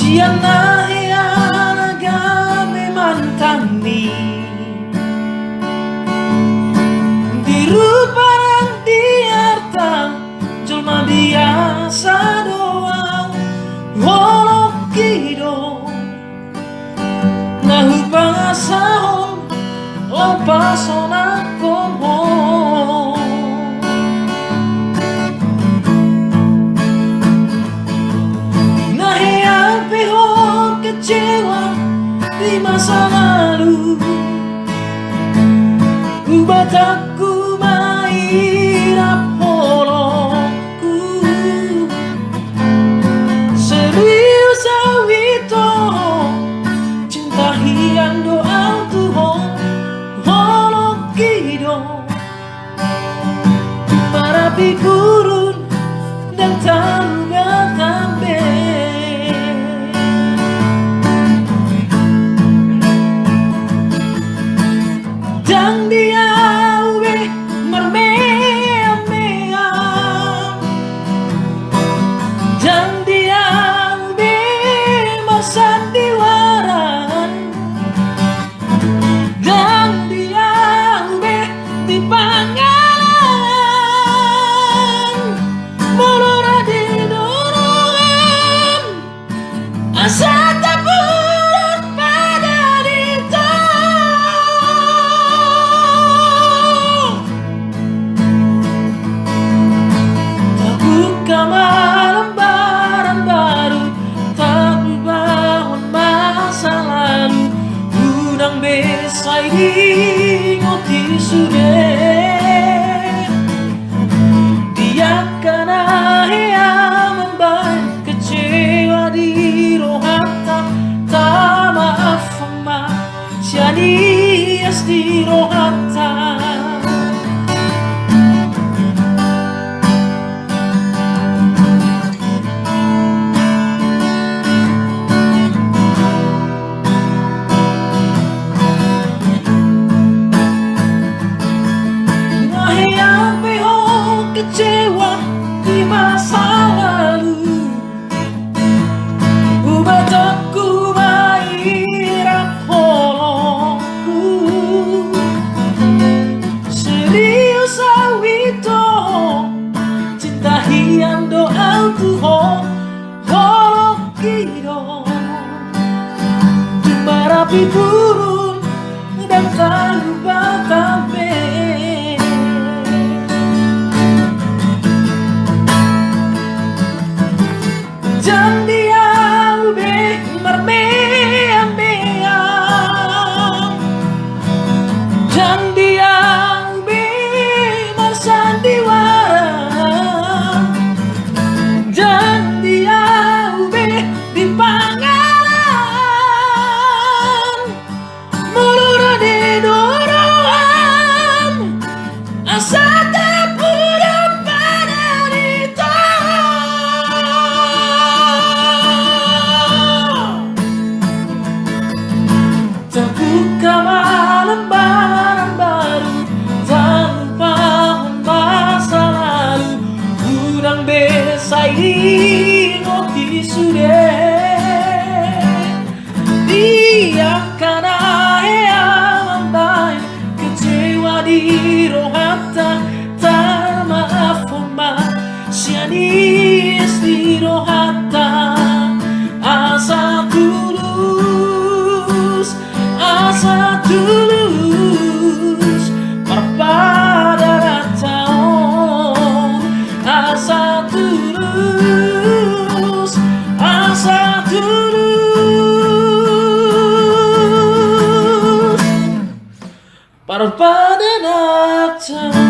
Siana agame mantani diruparang diarta jelma biasa doang wolokido nahu pangasahon lampasona komo kecewa di masa lalu, bataku mairap holongku serius awito cinta hiang doa Tuhan holokido marapi gurun dan taruga tambe. Dang dia ube mermea-mea, dang dia ube bersandiwaran, dang dia ube di pangalan, mulura di dorongan, asa tak bulat pada dito. Lembaran baru tak berbangun masa lalu udang besai di ngoti sudah dia karena yang membaik kecewa di rohata tak maaf ma sianias di rohata. Kecewa di masa lalu, bataku mairap holongku serius awito cinta hiang doa Tuhan holokido marapi burung dan tanpa tambe. Dang dia ube mermea-mea, dang dia ube bersandiwara, dang dia ube di pangalan, mulura di dorongan, asa tak budak pada dito. Terbuka lembaran baru tanpa masa lalu udang besai di ngoti sudah dia karena yang baik kecewa di rohata tak maaf ma sianis di rohata asa tulus pada datang asa tulus pada datang.